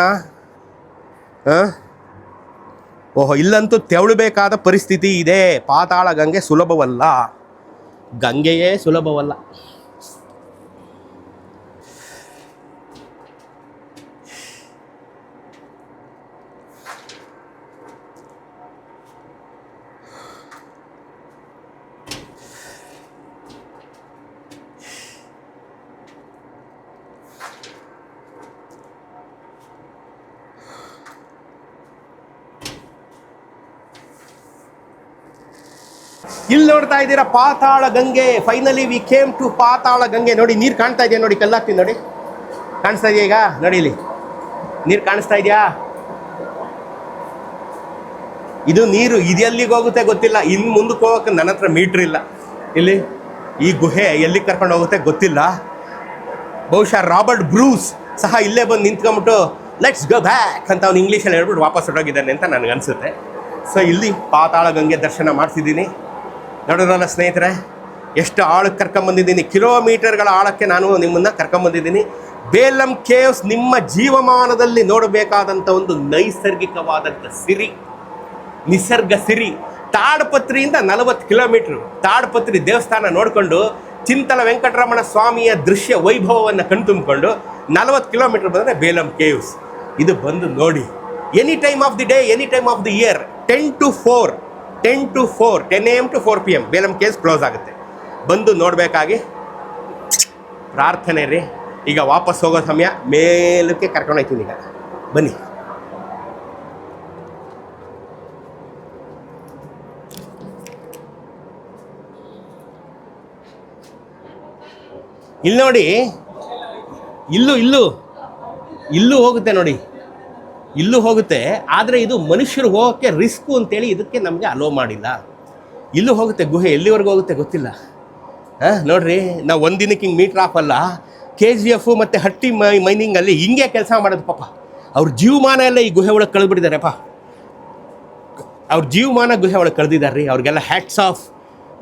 ಇಲ್ಲಂತೂ ತೆವಳಬೇಕಾದ ಪರಿಸ್ಥಿತಿ ಇದೆ. ಪಾತಾಳ ಗಂಗೆ ಸುಲಭವಲ್ಲ, ಗಂಗೆಯೇ ಸುಲಭವಲ್ಲ. ಇಲ್ಲಿ ನೋಡ್ತಾ ಇದ್ದೀರಾ ಪಾತಾಳ ಗಂಗೆ. ಫೈನಲಿ ವಿ ಕೇಮ್ ಟು ಪಾತಾಳ ಗಂಗೆ. ನೋಡಿ ನೀರು ಕಾಣ್ತಾ ಇದೆಯಾ ನೋಡಿ, ಕಲ್ಲಾಗ್ತೀನಿ ನೋಡಿ, ಕಾಣಿಸ್ತಾ ಇದೆಯಾ ಈಗ ನೋಡಿ, ಇಲ್ಲಿ ನೀರು ಕಾಣಿಸ್ತಾ ಇದೆಯಾ? ಇದು ನೀರು ಇದೆಲ್ಲಿಗೆ ಹೋಗುತ್ತೆ ಗೊತ್ತಿಲ್ಲ. ಇನ್ನು ಮುಂದಕ್ಕೆ ಹೋಗೋಕೆ ನನ್ನ ಹತ್ರ ಮೀಟ್ರ್ ಇಲ್ಲ. ಇಲ್ಲಿ ಈ ಗುಹೆ ಎಲ್ಲಿಗೆ ಕರ್ಕೊಂಡು ಹೋಗುತ್ತೆ ಗೊತ್ತಿಲ್ಲ. ಬಹುಶಃ ರಾಬರ್ಟ್ ಬ್ರೂಸ್ ಸಹ ಇಲ್ಲೇ ಬಂದು ನಿಂತ್ಕೊಂಡ್ಬಿಟ್ಟು ಲೆಟ್ಸ್ ಗೋ ಬ್ಯಾಕ್ ಅಂತ ಅವ್ನು ಇಂಗ್ಲೀಷಲ್ಲಿ ಹೇಳ್ಬಿಟ್ಟು ವಾಪಸ್ ಹೊರಟೋಗಿದ್ದಾನೆ ಅಂತ ನನಗನ್ಸುತ್ತೆ. ಸೊ ಇಲ್ಲಿ ಪಾತಾಳ ಗಂಗೆ ದರ್ಶನ ಮಾಡಿಸಿದ್ದೀನಿ. ನೋಡೋರಲ್ಲ ಸ್ನೇಹಿತರೆ, ಎಷ್ಟು ಆಳಕ್ಕೆ ಕರ್ಕೊಂಬಂದಿದ್ದೀನಿ, ಕಿಲೋಮೀಟರ್ಗಳ ಆಳಕ್ಕೆ ನಾನು ನಿಮ್ಮನ್ನು ಕರ್ಕೊಂಬಂದಿದ್ದೀನಿ. ಬೇಲಂ ಕೇವ್ಸ್ ನಿಮ್ಮ ಜೀವಮಾನದಲ್ಲಿ ನೋಡಬೇಕಾದಂಥ ಒಂದು ನೈಸರ್ಗಿಕವಾದಂಥ ಸಿರಿ, ನಿಸರ್ಗ ಸಿರಿ. ತಾಡ್ಪತ್ರಿಯಿಂದ 40 ಕಿಲೋಮೀಟ್ರು ತಾಡ್ಪತ್ರಿ ದೇವಸ್ಥಾನ ನೋಡಿಕೊಂಡು ಚಿಂತಲ ವೆಂಕಟರಮಣ ಸ್ವಾಮಿಯ ದೃಶ್ಯ ವೈಭವವನ್ನು ಕಣ್ತುಂಬಿಕೊಂಡು 40 ಕಿಲೋಮೀಟ್ರ್ ಬಂದರೆ ಬೇಲಂ ಕೇವ್ಸ್. ಇದು ಬಂದು ನೋಡಿ, any time of the day, any time of the year, 10 to 4 10 AM to 4 PM Belum caves close ಆಗುತ್ತೆ. ಬಂದು ನೋಡಬೇಕಾಗಿ ಪ್ರಾರ್ಥನೆ ರೀ. ಈಗ ವಾಪಸ್ ಹೋಗೋ ಸಮಯ, ಮೇಲಕ್ಕೆ ಕರ್ಕೊಂಡು ಹೋಗ್ತೀನಿ ಈಗ, ಬನ್ನಿ. ಇಲ್ಲಿ ನೋಡಿ, ಇಲ್ಲೂ ಹೋಗುತ್ತೆ ನೋಡಿ, ಇಲ್ಲೂ ಹೋಗುತ್ತೆ. ಆದರೆ ಇದು ಮನುಷ್ಯರು ಹೋಗೋಕ್ಕೆ ರಿಸ್ಕು ಅಂತೇಳಿ ಇದಕ್ಕೆ ನಮಗೆ ಅಲೋ ಮಾಡಿಲ್ಲ. ಇಲ್ಲೂ ಹೋಗುತ್ತೆ ಗುಹೆ, ಎಲ್ಲಿವರೆಗೂ ಹೋಗುತ್ತೆ ಗೊತ್ತಿಲ್ಲ. ನೋಡ್ರಿ, ನಾವು ಒಂದಿನಕ್ಕೆ ಹಿಂಗೆ ಮೀಟ್ರ್ ಆಫ್ ಅಲ್ಲ. KGF ಮತ್ತು ಹಟ್ಟಿ ಮೈನಿಂಗಲ್ಲಿ ಹಿಂಗೆ ಕೆಲಸ ಮಾಡೋದು ಪಾಪ. ಅವ್ರ ಜೀವಮಾನ ಎಲ್ಲ ಈ ಗುಹೆ ಒಳಗೆ ಕಳೆದ್ಬಿಟ್ಟಿದ್ದಾರೆಪ್ಪ. ಅವ್ರ ಜೀವಮಾನ ಗುಹೆ ಒಳಗೆ ಕಳೆದಿದ್ದಾರೆ ರೀ. ಅವ್ರಿಗೆಲ್ಲ ಹ್ಯಾಟ್ಸ್ ಆಫ್.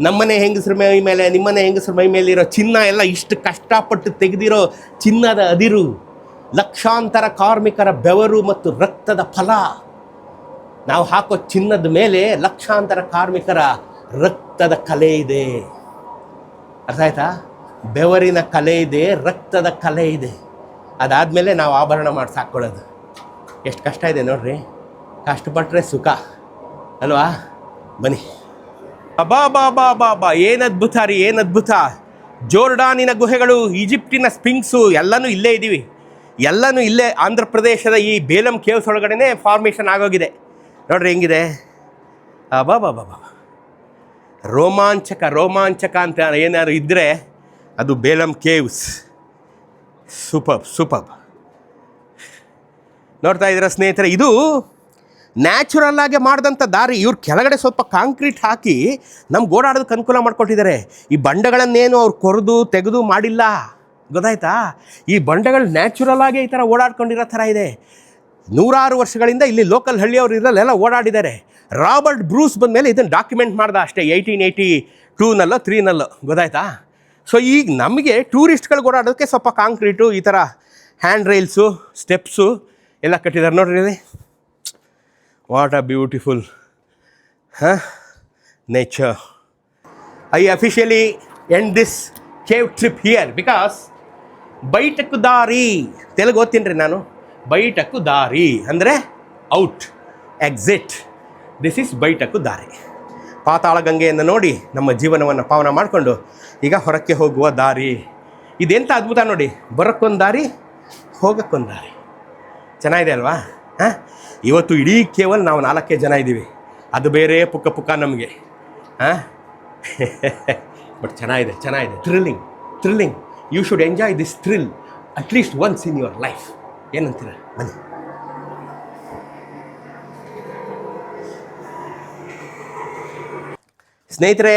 ನಮ್ಮನೆ ಹೆಂಗಸ್ರ ಮೈ ಮೇಲೆ, ನಿಮ್ಮನೆ ಹೆಂಗಸ್ರ ಮೈ ಮೇಲಿರೋ ಚಿನ್ನ ಎಲ್ಲ ಇಷ್ಟು ಕಷ್ಟಪಟ್ಟು ತೆಗೆದಿರೋ ಚಿನ್ನದ ಅದಿರು, ಲಕ್ಷಾಂತರ ಕಾರ್ಮಿಕರ ಬೆವರು ಮತ್ತು ರಕ್ತದ ಫಲ. ನಾವು ಹಾಕೋ ಚಿನ್ನದ ಮೇಲೆ ಲಕ್ಷಾಂತರ ಕಾರ್ಮಿಕರ ರಕ್ತದ ಕಲೆ ಇದೆ. ಅರ್ಥ ಆಯ್ತಾ? ಬೆವರಿನ ಕಲೆ ಇದೆ, ರಕ್ತದ ಕಲೆ ಇದೆ. ಅದಾದಮೇಲೆ ನಾವು ಆಭರಣ ಮಾಡಿ ಸಾಕ್ಕೊಳ್ಳೋದು. ಎಷ್ಟು ಕಷ್ಟ ಇದೆ ನೋಡ್ರಿ. ಕಷ್ಟಪಟ್ಟರೆ ಸುಖ ಅಲ್ವಾ? ಬನ್ನಿ. ಅಬಾ ಏನು ಅದ್ಭುತ ರೀ, ಏನು ಅದ್ಭುತ. ಜೋರ್ಡಾನಿನ ಗುಹೆಗಳು, ಈಜಿಪ್ಟಿನ ಸ್ಪಿಂಕ್ಸು ಎಲ್ಲನೂ ಇಲ್ಲೇ ಇದ್ದೀವಿ. ಎಲ್ಲನೂ ಇಲ್ಲೇ ಆಂಧ್ರ ಪ್ರದೇಶದ ಈ ಬೇಲಂ ಕೇವ್ಸ್ ಒಳಗಡೆ ಫಾರ್ಮೇಷನ್ ಆಗೋಗಿದೆ. ನೋಡ್ರಿ ಹೆಂಗಿದೆ. ಅಬಾ ರೋಮಾಂಚಕ ಅಂತ ಏನಾದ್ರು ಇದ್ದರೆ ಅದು ಬೇಲಂ ಕೇವ್ಸ್. ಸೂಪರ್. ನೋಡ್ತಾ ಇದ್ದೀರಾ ಸ್ನೇಹಿತರೆ, ಇದು ನ್ಯಾಚುರಲ್ ಆಗಿ ಮಾಡಿದಂಥ ದಾರಿ. ಇವ್ರು ಕೆಳಗಡೆ ಸ್ವಲ್ಪ ಕಾಂಕ್ರೀಟ್ ಹಾಕಿ ನಮ್ಗೆ ಓಡಾಡೋದಕ್ಕೆ ಅನುಕೂಲ ಮಾಡಿಕೊಟ್ಟಿದ್ದಾರೆ. ಈ ಬಂಡೆಗಳನ್ನೇನು ಅವ್ರು ಕೊರೆದು ತೆಗೆದು ಮಾಡಿಲ್ಲ, ಗೊತ್ತಾಯ್ತಾ? ಈ ಬಂಡೆಗಳು ನ್ಯಾಚುರಲ್ ಆಗಿ ಈ ಥರ ಓಡಾಡ್ಕೊಂಡಿರೋ ಥರ ಇದೆ. ನೂರಾರು ವರ್ಷಗಳಿಂದ ಇಲ್ಲಿ ಲೋಕಲ್ ಹಳ್ಳಿಯವರು ಇರಲ್ಲೆಲ್ಲ ಓಡಾಡಿದ್ದಾರೆ. ರಾಬರ್ಟ್ ಬ್ರೂಸ್ ಬಂದ ಮೇಲೆ ಇದನ್ನು ಡಾಕ್ಯುಮೆಂಟ್ ಮಾಡ್ದ ಅಷ್ಟೇ, 1882ನಲ್ಲೋ 3ನಲ್ಲೋ, ಗೊತ್ತಾಯ್ತಾ? ಸೊ ಈಗ ನಮಗೆ ಟೂರಿಸ್ಟ್ಗಳಿಗೆ ಓಡಾಡೋದಕ್ಕೆ ಸ್ವಲ್ಪ ಕಾಂಕ್ರೀಟು, ಈ ಥರ ಹ್ಯಾಂಡ್ ರೈಲ್ಸು, ಸ್ಟೆಪ್ಸು ಎಲ್ಲ ಕಟ್ಟಿದ್ದಾರೆ. ನೋಡ್ರಿ, what a beautiful nature. I officially end this cave trip here because ಬೈಟಕ್ಕು ದಾರಿ, ತೆಲುಗು ಓದ್ತೀನಿ ರೀ ನಾನು. ಬೈಟಕ್ಕು ದಾರಿ ಅಂದರೆ ಔಟ್, ಎಕ್ಸಿಟ್. ದಿಸ್ ಈಸ್ ಬೈಟಕ್ಕು ದಾರಿ. ಪಾತಾಳ ಗಂಗೆಯನ್ನು ನೋಡಿ ನಮ್ಮ ಜೀವನವನ್ನು ಪಾವನ ಮಾಡಿಕೊಂಡು ಈಗ ಹೊರಕ್ಕೆ ಹೋಗುವ ದಾರಿ. ಇದೆಂಥ ಅದ್ಭುತ ನೋಡಿ. ಬರೋಕ್ಕೊಂದು ದಾರಿ, ಹೋಗೋಕ್ಕೊಂದು ದಾರಿ. ಚೆನ್ನಾಗಿದೆ ಅಲ್ವಾ? ಇವತ್ತು ಇಡೀ ಕೇವಲ ನಾವು 4 ಜನ ಇದ್ದೀವಿ. ಅದು ಬೇರೆ ಪುಕ್ಕ ನಮಗೆ. ಬಟ್ ಚೆನ್ನಾಗಿದೆ. Thrilling. You should enjoy this thrill at least once in your life. ಏನಂತೀರ? ಬನ್ನಿ. ಸ್ನೇಹಿತರೆ,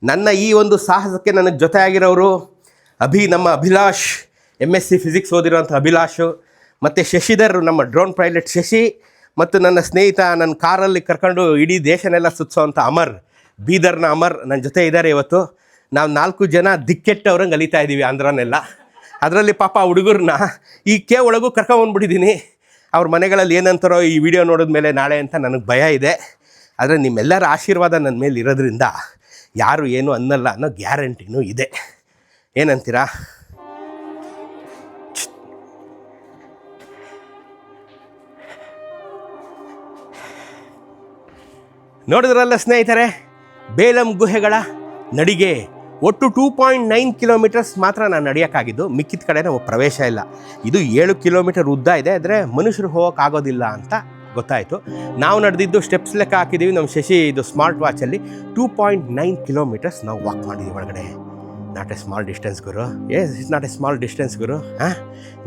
ನನ್ನ ಈ ಒಂದು ಸಾಹಸಕ್ಕೆ ನನಗೆ ಜೊತೆ ಆಗಿರೋರು ನಮ್ಮ ಅಭಿಲಾಷ್, MSc ಫಿಸಿಕ್ಸ್ ಓದಿರೋಂಥ ಅಭಿಲಾಷು, ಮತ್ತು ಶಶಿಧರ್, ನಮ್ಮ ಡ್ರೋನ್ ಪೈಲಟ್ ಶಶಿ, ಮತ್ತು ನನ್ನ ಸ್ನೇಹಿತ ನನ್ನ ಕಾರಲ್ಲಿ ಕರ್ಕೊಂಡು ಇಡೀ ದೇಶನೆಲ್ಲ ಸುತ್ತಿಸೋವಂಥ ಅಮರ್, ಬೀದರ್ನ ಅಮರ್ ನನ್ನ ಜೊತೆ ಇದ್ದಾರೆ ಇವತ್ತು. ನಾವು 4 ಜನ ದಿಕ್ಕೆಟ್ಟವ್ರಂಗೆ ಅಲಿತಾ ಇದ್ದೀವಿ ಆಂಧ್ರನೆಲ್ಲ. ಅದರಲ್ಲಿ ಪಾಪ ಹುಡುಗರನ್ನ ಈ ಒಳಗೂ ಕರ್ಕೊಂಬಂದ್ಬಿಟ್ಟಿದ್ದೀನಿ. ಅವ್ರ ಮನೆಗಳಲ್ಲಿ ಏನಂತಾರೋ ಈ ವಿಡಿಯೋ ನೋಡಿದ್ಮೇಲೆ ನಾಳೆ ಅಂತ ನನಗೆ ಭಯ ಇದೆ. ಆದರೆ ನಿಮ್ಮೆಲ್ಲರ ಆಶೀರ್ವಾದ ನನ್ನ ಮೇಲೆ ಇರೋದ್ರಿಂದ ಯಾರು ಏನೂ ಅನ್ನಲ್ಲ ಅನ್ನೋ ಗ್ಯಾರಂಟಿನೂ ಇದೆ. ಏನಂತೀರಾ? ನೋಡಿದ್ರಲ್ಲ ಸ್ನೇಹಿತರೆ, ಬೇಲಂ ಗುಹೆಗಳ ನಡಿಗೆ. ಒಟ್ಟು 2.9 ಕಿಲೋಮೀಟರ್ಸ್ ಮಾತ್ರ ನಾನು ನಡೆಯೋಕ್ಕಾಗಿದ್ದು, ಮಿಕ್ಕಿದ ಕಡೆ ನಾವು ಪ್ರವೇಶ ಇಲ್ಲ. ಇದು 7 ಕಿಲೋಮೀಟರ್ ಉದ್ದ ಇದೆ, ಆದರೆ ಮನುಷ್ಯರು ಹೋಗೋಕ್ಕಾಗೋದಿಲ್ಲ ಅಂತ ಗೊತ್ತಾಯಿತು. ನಾವು ನಡೆದಿದ್ದು ಸ್ಟೆಪ್ಸ್ ಲೆಕ್ಕ ಹಾಕಿದ್ದೀವಿ ನಮ್ಮ ಶಶಿ ಇದು ಸ್ಮಾರ್ಟ್ ವಾಚಲ್ಲಿ 2.9 ಕಿಲೋಮೀಟರ್ಸ್ ನಾವು ವಾಕ್ ಮಾಡಿದ್ದೀವಿ ಒಳಗಡೆ. ನಾಟ್ ಎ ಸ್ಮಾಲ್ ಡಿಸ್ಟೆನ್ಸ್ ಗುರು. It's not a small distance ಗುರು.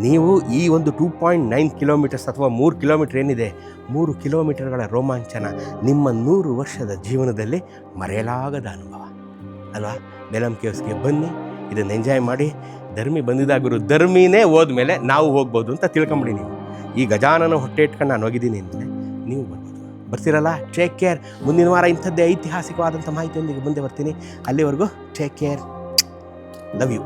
ನೀವು ಈ ಒಂದು 2.9 ಕಿಲೋಮೀಟರ್ಸ್ ಅಥವಾ 3 ಕಿಲೋಮೀಟರ್ ಏನಿದೆ, 3 ಕಿಲೋಮೀಟರ್ಗಳ ರೋಮಾಂಚನ ನಿಮ್ಮ 100 ವರ್ಷದ ಜೀವನದಲ್ಲಿ ಮರೆಯಲಾಗದ ಅನುಭವ ಅಲ್ವಾ? ಬೇಲಮ್ ಕೇವ್ಸ್ಗೆ ಬನ್ನಿ, ಇದನ್ನು ಎಂಜಾಯ್ ಮಾಡಿ. ಧರ್ಮಿ ಬಂದಿದ್ದ ಗುರು, ಧರ್ಮಿನೇ ಹೋದ್ಮೇಲೆ ನಾವು ಹೋಗ್ಬೋದು ಅಂತ ತಿಳ್ಕೊಂಬಿಡಿ. ನೀವು ಈ ಗಜಾನನ ಹೊಟ್ಟೆ ಇಟ್ಕೊಂಡು ನಾನು ಹೋಗಿದ್ದೀನಿ ಅಂದಮೇಲೆ ನೀವು ಬರ್ಬೋದು. ಬರ್ತೀರಲ್ಲ? Take care. ಮುಂದಿನ ವಾರ ಇಂಥದ್ದೇ ಐತಿಹಾಸಿಕವಾದಂಥ ಮಾಹಿತಿಯೊಂದಿಗೆ ಮುಂದೆ ಬರ್ತೀನಿ. ಅಲ್ಲಿವರೆಗೂ ಟೇಕ್ ಕೇರ್. Love you.